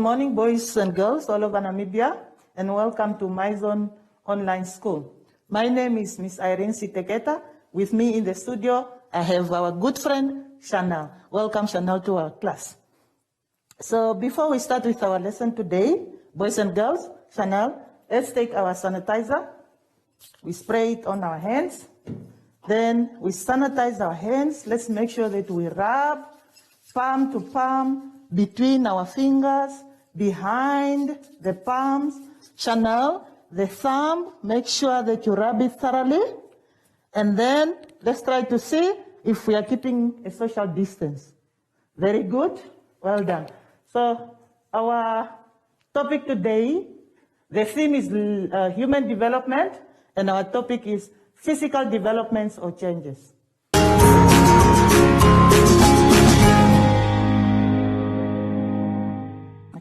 Good morning, boys and girls all over Namibia, and welcome to my zone online school. My name is Miss Irene Siteketa. With me in the studio, I have our good friend, Chanel. Welcome, Chanel, to our class. So before we start with our lesson today, boys and girls, Chanel, let's take our sanitizer. We spray it on our hands. Then we sanitize our hands. Let's make sure that we rub palm to palm, between our fingers, behind the palms. Chanel, the thumb, make sure that you rub it thoroughly. And then let's try to see if we are keeping a social distance. Very good. Well done. So our topic today, the theme is human development, and our topic is physical developments or changes.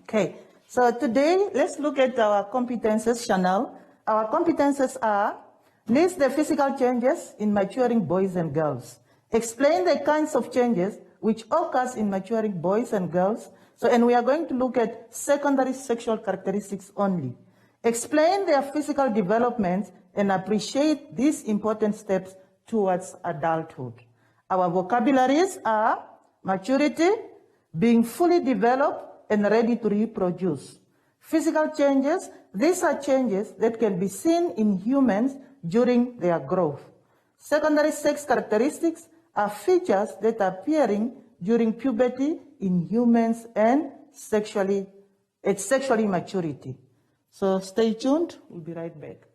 Okay, so today let's look at our competences, Chanel. Our competences are: list the physical changes in maturing boys and girls. Explain the kinds of changes which occurs in maturing boys and girls. So, and we are going to look at secondary sexual characteristics only. Explain their physical development and appreciate these important steps towards adulthood. Our vocabularies are maturity, being fully developed and ready to reproduce. Physical changes, these are changes that can be seen in humans during their growth. Secondary sex characteristics are features that are appearing during puberty in humans and sexually maturity. So stay tuned, we'll be right back.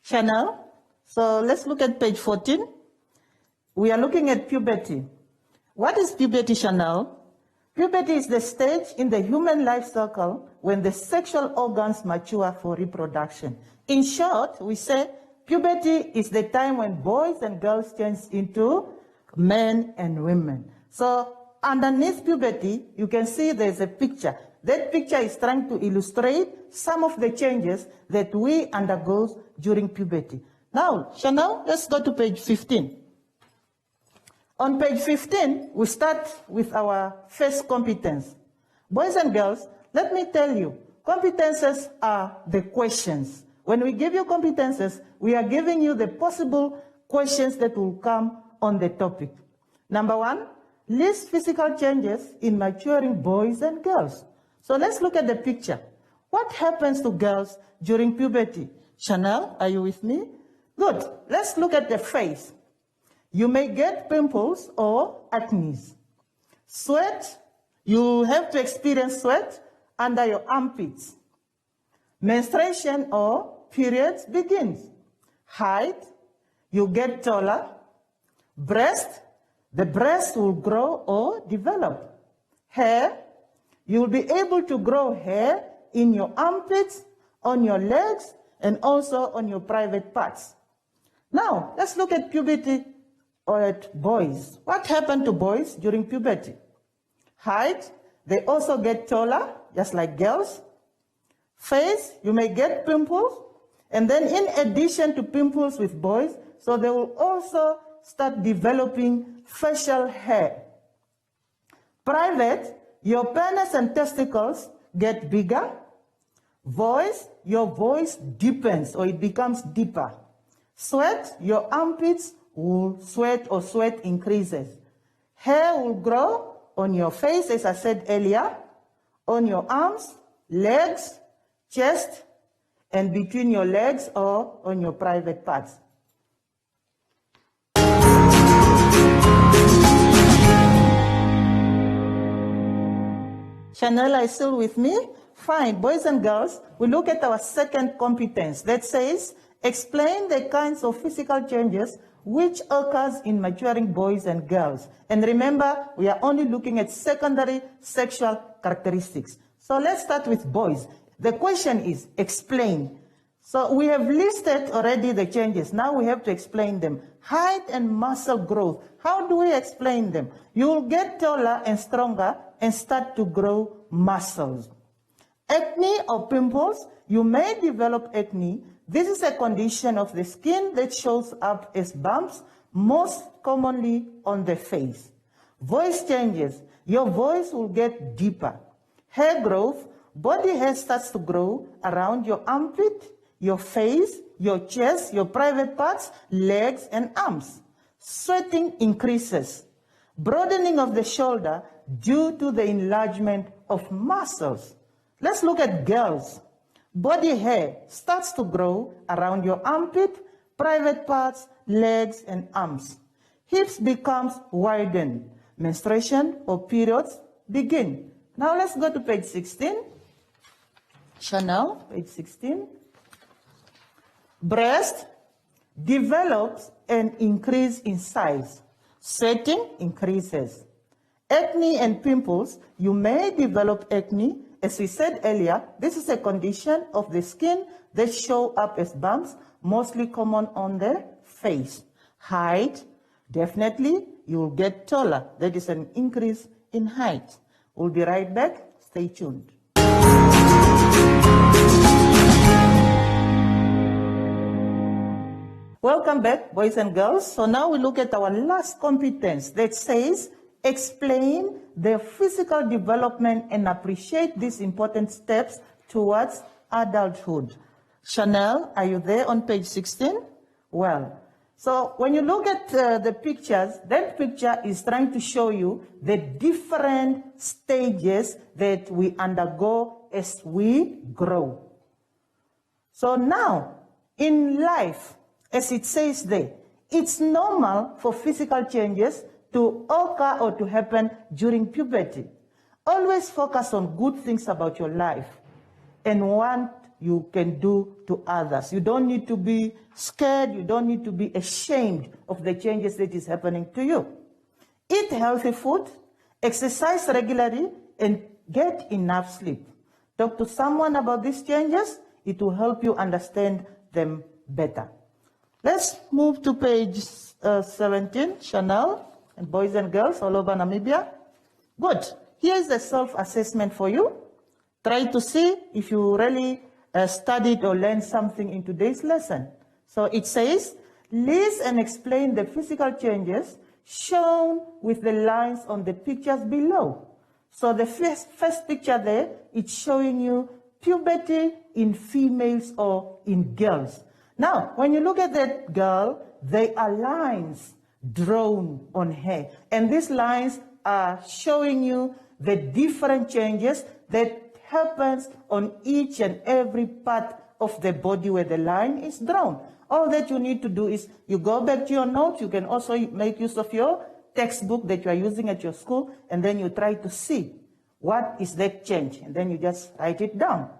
Chanel, so let's look at page 14. We are looking at puberty. What is puberty, Chanel? Puberty is the stage in the human life cycle when the sexual organs mature for reproduction. In short, we say puberty is the time when boys and girls change into men and women. So underneath puberty, you can see there's a picture. That picture is trying to illustrate some of the changes that we undergo during puberty. Now, Chanel, let's go to page 15. On page 15, we start with our first competence. Boys and girls, let me tell you, competences are the questions. When we give you competences, we are giving you the possible questions that will come on the topic. Number one, list physical changes in maturing boys and girls. So let's look at the picture. What happens to girls during puberty? Chanel, are you with me? Good. Let's look at the face. You may get pimples or acne. Sweat, you have to experience sweat under your armpits. Menstruation or periods begins. Height, you get taller. Breast, the breast will grow or develop. Hair, you will be able to grow hair in your armpits, on your legs, and also on your private parts. Now, let's look at puberty or at boys. What happened to boys during puberty? Height, they also get taller, just like girls. Face, you may get pimples. And then in addition to pimples with boys, so they will also start developing facial hair. Private, your penis and testicles get bigger. Voice, your voice deepens or it becomes deeper. Sweat, your armpits will sweat or sweat increases. Hair will grow on your face, as I said earlier, on your arms, legs, chest, and between your legs or on your private parts. Chanel, are you still with me? Fine, boys and girls, we look at our second competence that says, explain the kinds of physical changes which occurs in maturing boys and girls. And remember, we are only looking at secondary sexual characteristics. So let's start with boys. The question is, explain. So we have listed already the changes. Now we have to explain them. Height and muscle growth. How do we explain them? You will get taller and stronger and start to grow muscles. Acne or pimples, you may develop acne. This is a condition of the skin that shows up as bumps, most commonly on the face. Voice changes. Your voice will get deeper. Hair growth. Body hair starts to grow around your armpit, your face, your chest, your private parts, legs, and arms. Sweating increases. Broadening of the shoulder due to the enlargement of muscles. Let's look at girls. Body hair starts to grow around your armpit, private parts, legs, and arms. Hips becomes widened. Menstruation or periods begin. Now let's go to page 16. Chanel, page 16. Breast develops and increase in size. Sweating increases. Acne and pimples. You may develop acne. As we said earlier, this is a condition of the skin that show up as bumps, mostly common on the face. Height, definitely you will get taller. That is an increase in height. We'll be right back. Stay tuned. Welcome back, boys and girls. So now we look at our last competence that says, explain the physical development and appreciate these important steps towards adulthood. Chanel, are you there on page 16? Well, so when you look at the pictures, that picture is trying to show you the different stages that we undergo as we grow. So now, in life, as it says there, it's normal for physical changes to occur or to happen during puberty. Always focus on good things about your life and what you can do to others. You don't need to be scared. You don't need to be ashamed of the changes that is happening to you. Eat healthy food, exercise regularly, and get enough sleep. Talk to someone about these changes. It will help you understand them better. Let's move to page 17, Chanel, and boys and girls all over Namibia. Good. Here's the self-assessment for you. Try to see if you really studied or learned something in today's lesson. So it says, list and explain the physical changes shown with the lines on the pictures below. So the first picture there, it's showing you puberty in females or in girls. Now, when you look at that girl, there are lines drawn on her. And these lines are showing you the different changes that happens on each and every part of the body where the line is drawn. All that you need to do is you go back to your notes. You can also make use of your textbook that you are using at your school, and then you try to see what is that change, and then you just write it down.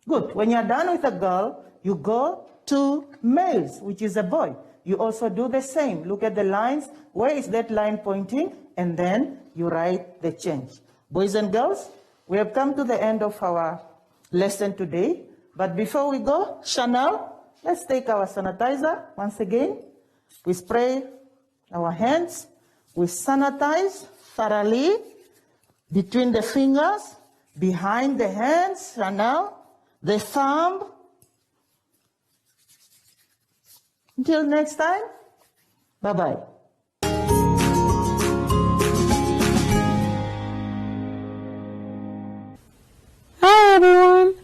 Good. When you are done with a girl, you go to males, which is a boy. You also do the same. Look at the lines. Where is that line pointing? And then you write the change. Boys and girls, we have come to the end of our lesson today. But before we go, Chanel, let's take our sanitizer once again. We spray our hands. We sanitize thoroughly between the fingers, behind the hands, Chanel, the thumb. Until next time, bye-bye. Hi everyone.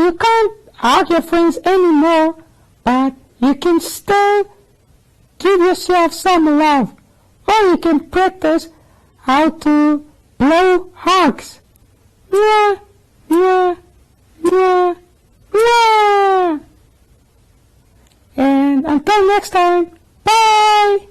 You can't hug your friends anymore, but you can still give yourself some love, or you can practice how to blow hugs. Yeah, yeah, yeah, yeah. And until next time, bye!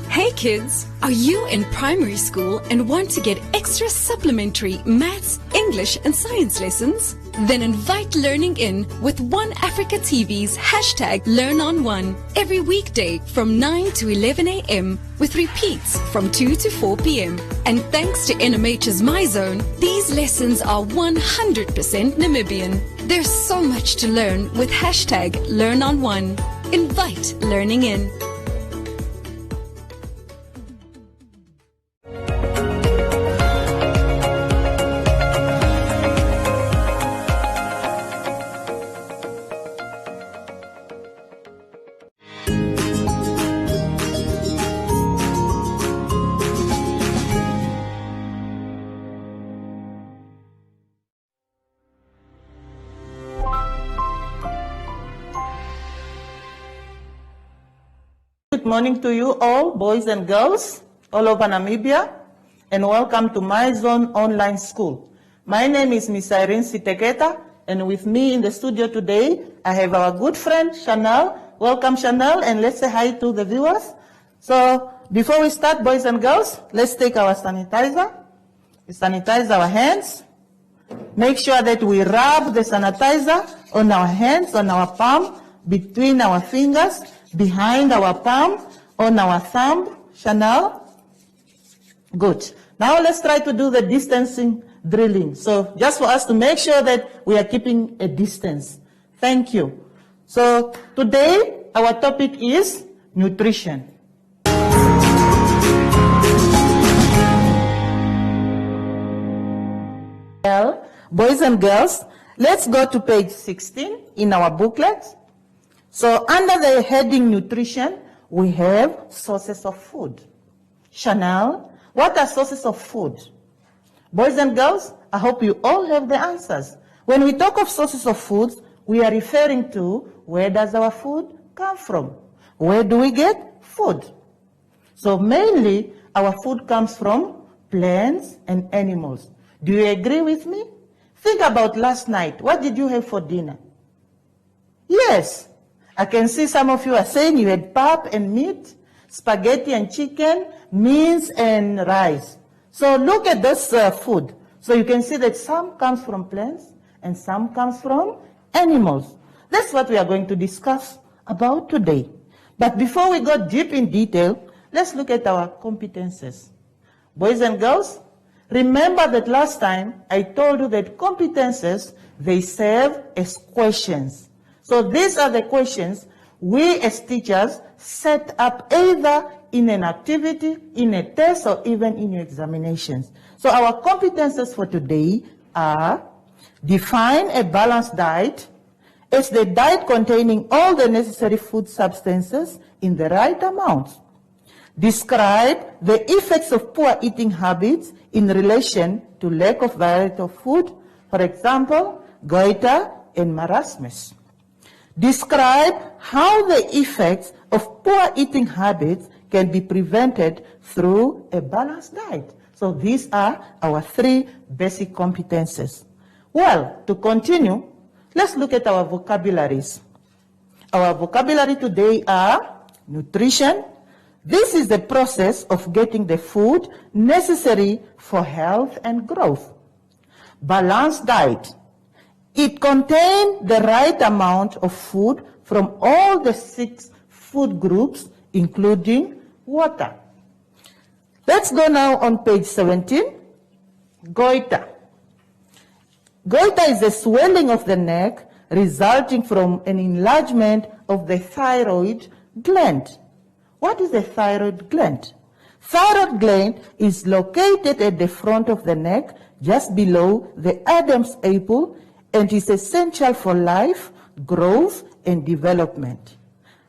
Hey kids, are you in primary school and want to get extra supplementary maths, English and science lessons? Then invite learning in with One Africa TV's hashtag #LearnOnOne every weekday from 9 to 11 a.m. with repeats from 2 to 4 p.m. And thanks to NMH's MyZone, these lessons are 100% Namibian. There's so much to learn with hashtag #LearnOnOne. Invite learning in. Good morning to you all, boys and girls, all over Namibia, and welcome to MyZone Online School. My name is Miss Irene Siteketa, and with me in the studio today, I have our good friend, Chanel. Welcome, Chanel, and let's say hi to the viewers. So, before we start, boys and girls, let's take our sanitizer. We sanitize our hands. Make sure that we rub the sanitizer on our hands, on our palm, between our fingers, behind our palm, on our thumb. Chanel? Good. Now let's try to do the distancing drilling. So just for us to make sure that we are keeping a distance. Thank you. So today our topic is nutrition. Well, boys and girls, let's go to page 16 in our booklet. So under the heading nutrition, we have sources of food. Chanel, what are sources of food? Boys and girls, I hope you all have the answers. When we talk of sources of food, we are referring to where does our food come from? Where do we get food? So mainly, our food comes from plants and animals. Do you agree with me? Think about last night. What did you have for dinner? Yes. I can see some of you are saying you had pap and meat, spaghetti and chicken, beans and rice. So look at this food. So you can see that some comes from plants and some comes from animals. That's what we are going to discuss about today. But before we go deep in detail, let's look at our competences. Boys and girls, remember that last time I told you that competences, they serve as questions. So these are the questions we as teachers set up either in an activity, in a test, or even in your examinations. So our competences for today are: define a balanced diet. It's the diet containing all the necessary food substances in the right amount. Describe the effects of poor eating habits in relation to lack of variety of food. For example, goiter and marasmus. Describe how the effects of poor eating habits can be prevented through a balanced diet. So these are our three basic competences. Well, to continue, let's look at our vocabularies. Our vocabulary today are nutrition. This is the process of getting the food necessary for health and growth. Balanced diet. It contains the right amount of food from all the 6 food groups, including water. Let's go now on page 17. Goiter. Goiter is the swelling of the neck resulting from an enlargement of the thyroid gland. What is the thyroid gland? Thyroid gland is located at the front of the neck, just below the Adam's apple, and is essential for life, growth, and development.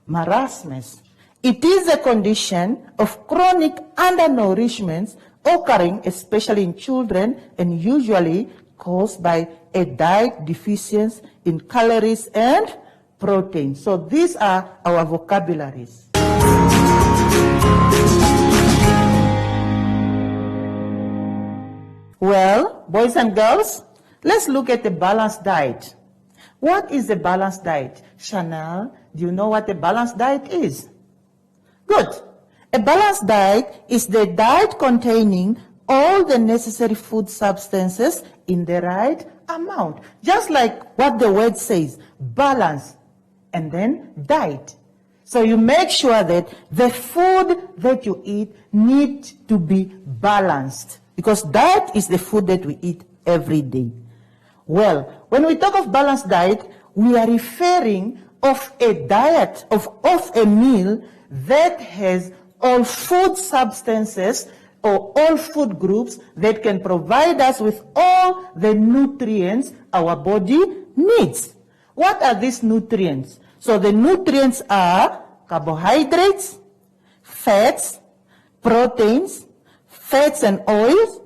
Marasmus. It is a condition of chronic undernourishment occurring especially in children and usually caused by a diet deficiency in calories and protein. So these are our vocabularies. Well, boys and girls, let's look at the balanced diet. What is a balanced diet? Chanel, do you know what a balanced diet is? Good. A balanced diet is the diet containing all the necessary food substances in the right amount. Just like what the word says, balance, and then diet. So you make sure that the food that you eat needs to be balanced, because that is the food that we eat every day. Well, when we talk of balanced diet, we are referring of a diet, of a meal that has all food substances or all food groups that can provide us with all the nutrients our body needs. What are these nutrients? So the nutrients are carbohydrates, fats, proteins, fats and oils,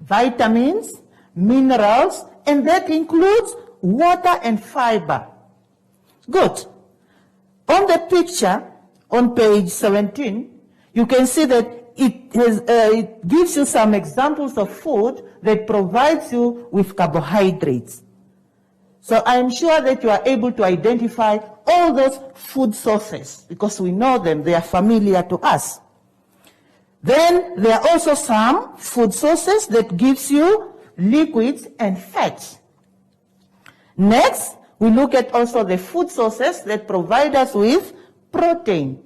vitamins, minerals, and that includes water and fiber. Good. On the picture, on page 17, you can see that it gives you some examples of food that provides you with carbohydrates. So I'm sure that you are able to identify all those food sources because we know them, they are familiar to us. Then there are also some food sources that gives you liquids and fats. Next, we look at also the food sources that provide us with protein.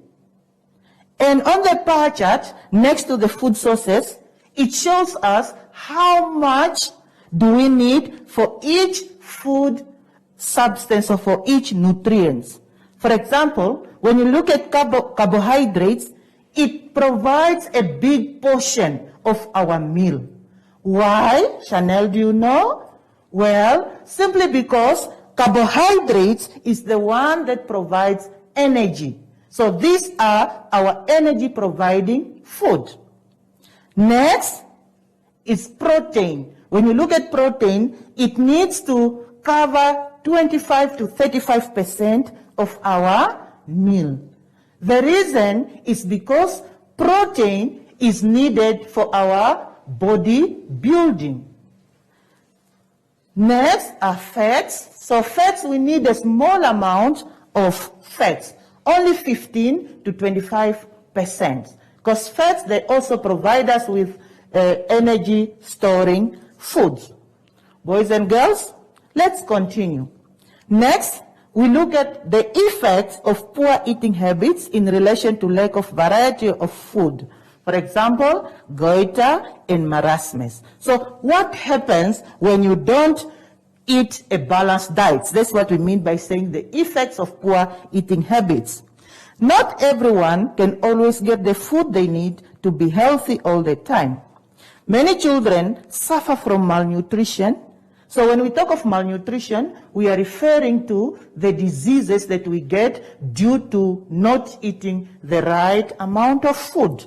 And on the pie chart, next to the food sources, it shows us how much do we need for each food substance or for each nutrient. For example, when you look at carbohydrates, it provides a big portion of our meal. Why? Chanel, do you know? Well, simply because carbohydrates is the one that provides energy. So these are our energy providing food. Next is protein. When you look at protein, it needs to cover 25 to 35% of our meal. The reason is because protein is needed for our body building. Next are fats. So fats, we need a small amount of fats, only 15 to 25%. Because fats, they also provide us with energy storing foods. Boys and girls, let's continue. Next, we look at the effects of poor eating habits in relation to lack of variety of food. For example, goiter and marasmus. So what happens when you don't eat a balanced diet? That's what we mean by saying the effects of poor eating habits. Not everyone can always get the food they need to be healthy all the time. Many children suffer from malnutrition. So when we talk of malnutrition, we are referring to the diseases that we get due to not eating the right amount of food.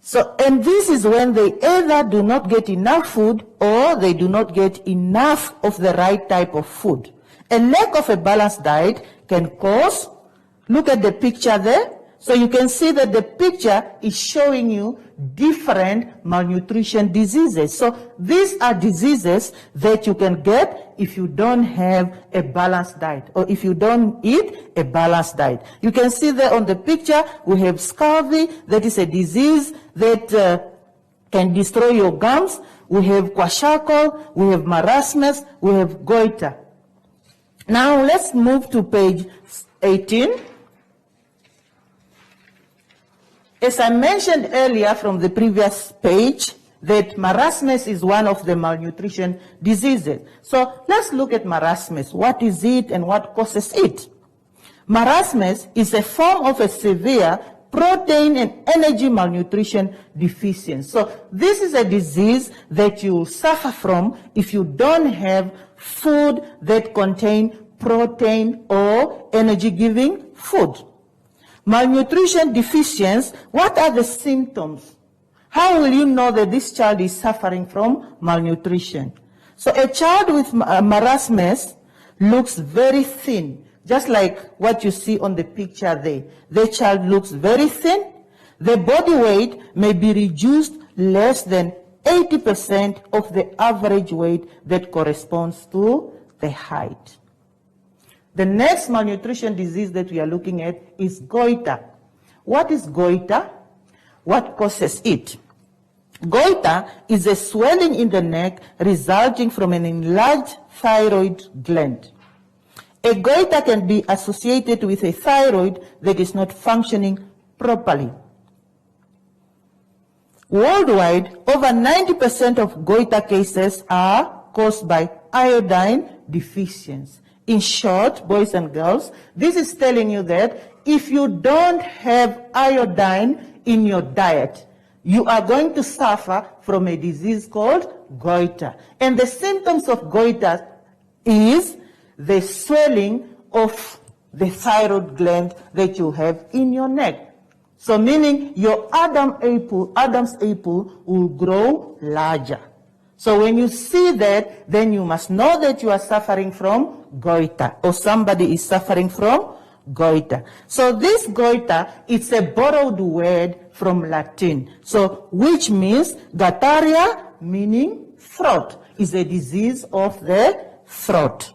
So, and this is when they either do not get enough food or they do not get enough of the right type of food. A lack of a balanced diet can cause, look at the picture there. So you can see that the picture is showing you different malnutrition diseases. So these are diseases that you can get if you don't have a balanced diet or if you don't eat a balanced diet. You can see there on the picture we have scurvy, that is a disease that can destroy your gums. We have kwashiorkor, we have marasmus, we have goiter. Now let's move to page 18. As I mentioned earlier from the previous page, that marasmus is one of the malnutrition diseases. So let's look at marasmus. What is it and what causes it? Marasmus is a form of a severe protein and energy malnutrition deficiency. So this is a disease that you will suffer from if you don't have food that contain protein or energy-giving food. Malnutrition deficiency, what are the symptoms? How will you know that this child is suffering from malnutrition? So a child with marasmus looks very thin, just like what you see on the picture there. The child looks very thin. The body weight may be reduced less than 80% of the average weight that corresponds to the height. The next malnutrition disease that we are looking at is goiter. What is goiter? What causes it? Goiter is a swelling in the neck resulting from an enlarged thyroid gland. A goiter can be associated with a thyroid that is not functioning properly. Worldwide, over 90% of goiter cases are caused by iodine deficiency. In short, boys and girls, this is telling you that if you don't have iodine in your diet, you are going to suffer from a disease called goiter. And the symptoms of goiter is the swelling of the thyroid gland that you have in your neck. So meaning your Adam's apple will grow larger. So when you see that, then you must know that you are suffering from goiter, or somebody is suffering from goiter. So this goiter, it's a borrowed word from Latin. So which means gataria, meaning throat, is a disease of the throat.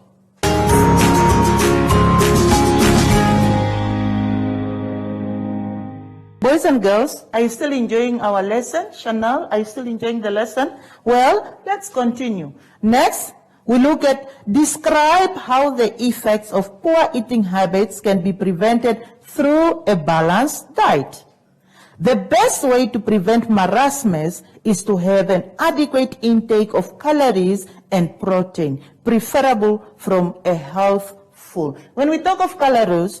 Boys and girls, are you still enjoying our lesson? Chanel, are you still enjoying the lesson? Well, let's continue. Next, we look at describe how the effects of poor eating habits can be prevented through a balanced diet. The best way to prevent marasmus is to have an adequate intake of calories and protein, preferable from a health food. When we talk of calories,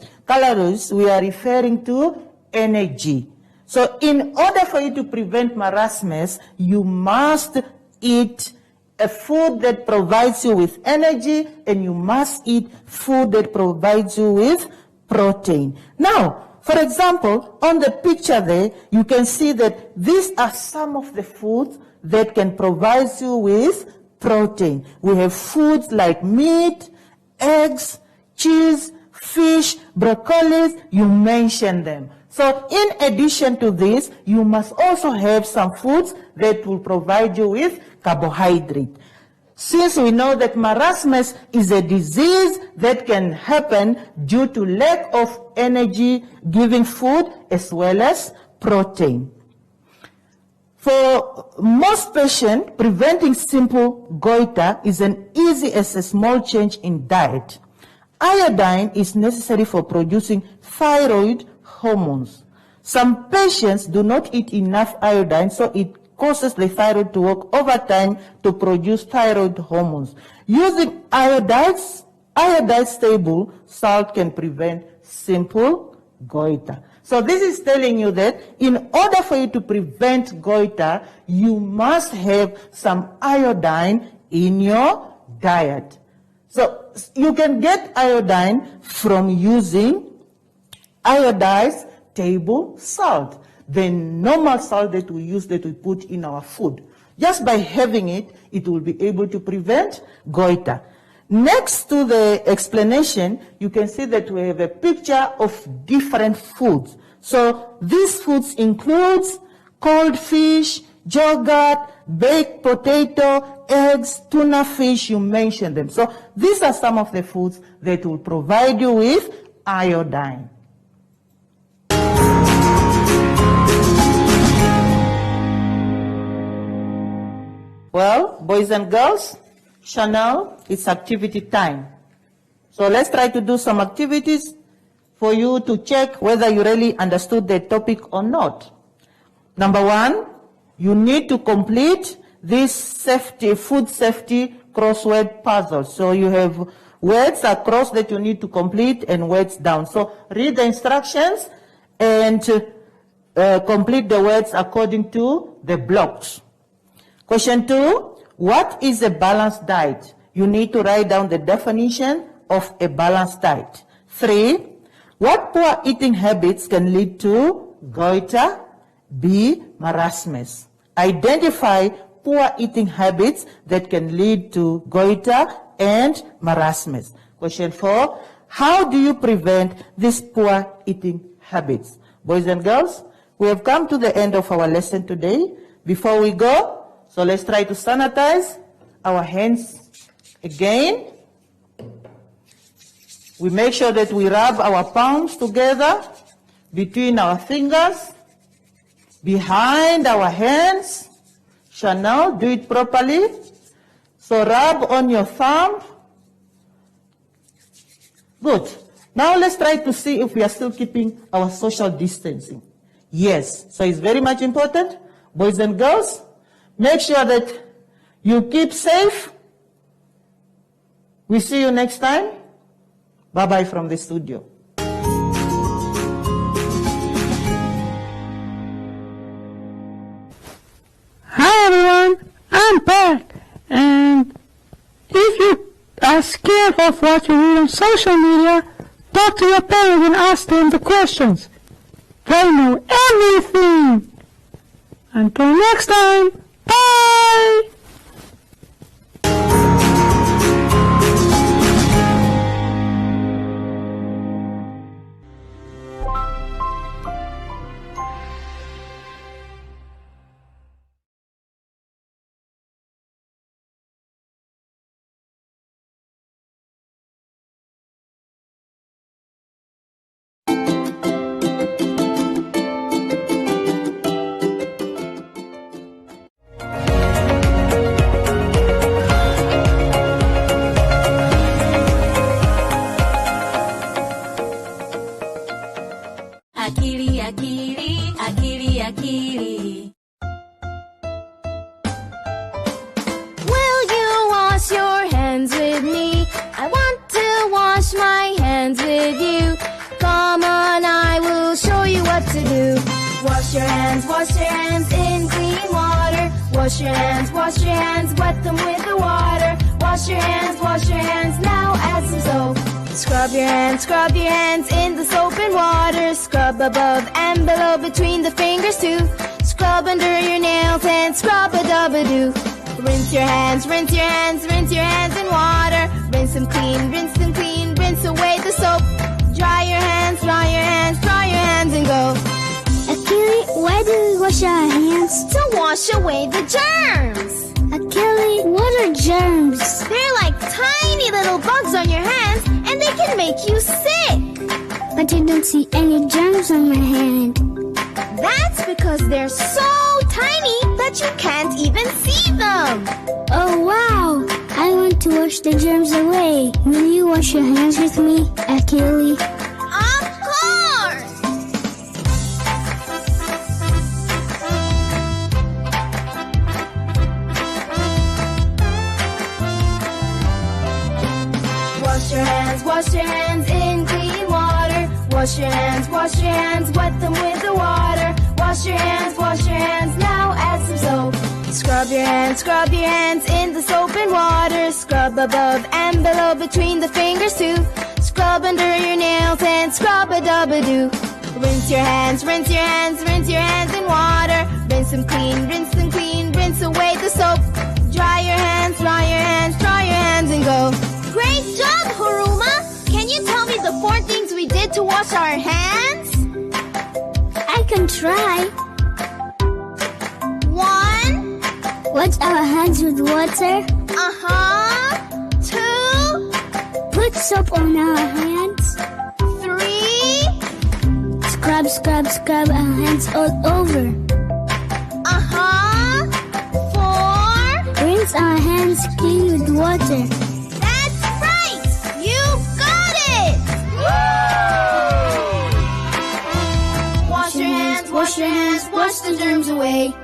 we are referring to energy. So in order for you to prevent marasmus, you must eat a food that provides you with energy, and you must eat food that provides you with protein. Now, for example, on the picture there, you can see that these are some of the foods that can provide you with protein. We have foods like meat, eggs, cheese, fish, broccoli, you mentioned them. So in addition to this, you must also have some foods that will provide you with carbohydrate. Since we know that marasmus is a disease that can happen due to lack of energy-giving food as well as protein. For most patients, preventing simple goiter is as easy as a small change in diet. Iodine is necessary for producing thyroid hormones. Some patients do not eat enough iodine, so it causes the thyroid to work overtime to produce thyroid hormones. Using iodized stable salt can prevent simple goiter. So this is telling you that in order for you to prevent goiter, you must have some iodine in your diet. So you can get iodine from using iodized table salt, the normal salt that we use, that we put in our food. Just by having it, it will be able to prevent goiter. Next to the explanation, you can see that we have a picture of different foods. So these foods include cold fish, yogurt, baked potato, eggs, tuna fish, you mentioned them. So these are some of the foods that will provide you with iodine. Well, boys and girls, Chanel, it's activity time. So let's try to do some activities for you to check whether you really understood the topic or not. Number one, you need to complete this food safety crossword puzzle. So you have words across that you need to complete and words down. So read the instructions and complete the words according to the blocks. Question 2, what is a balanced diet? You need to write down the definition of a balanced diet. 3, what poor eating habits can lead to goiter? B, marasmus. Identify poor eating habits that can lead to goiter and marasmus. Question 4, how do you prevent these poor eating habits? Boys and girls, we have come to the end of our lesson today. Before we go, so let's try to sanitize our hands again. We make sure that we rub our palms together between our fingers, behind our hands, Chanel, do it properly. So rub on your thumb. Good. Now let's try to see if we are still keeping our social distancing. Yes, so it's very much important. Boys and girls, make sure that you keep safe. We see you next time. Bye-bye from the studio. Hi everyone, I'm back, and if you are scared of what you read on social media, talk to your parents and ask them the questions. They know everything. Until next time, bye! Akili, akili, akili, akili. Will you wash your hands with me? I want to wash my hands with you. Come on, I will show you what to do. Wash your hands in clean water. Wash your hands, wet them with the water. Wash your hands, now add some soap. Scrub your hands in the soap and water. Scrub above and below between the fingers too. Scrub under your nails and scrub-a-dub-a-doo. Rinse your hands in water. Rinse them clean, rinse away the soap. Dry your hands and go. Akili, why do we wash our hands? To wash away the germs. Akili, what are germs? They're like tiny little bugs on your hands, and they can make you sick. But I don't see any germs on my hand. That's because they're so tiny that you can't even see them. Oh wow! I want to wash the germs away. Will you wash your hands with me, Akili? Of course! Wash your hands in clean water. Wash your hands, wet them with the water. Wash your hands, now add some soap. Scrub your hands in the soap and water. Scrub above and below between the fingers too. Scrub under your nails and scrub-a-dub-a-doo. Rinse your hands in water. Rinse them clean, rinse away the soap. Dry your hands and go. Great job, Haruma! Can you tell me the 4 things we did to wash our hands? I can try. 1. Wash our hands with water. 2. Put soap on our hands. 3. Scrub our hands all over. 4. Rinse our hands clean with water. That's right! You got it! Wash your hands, wash the germs away.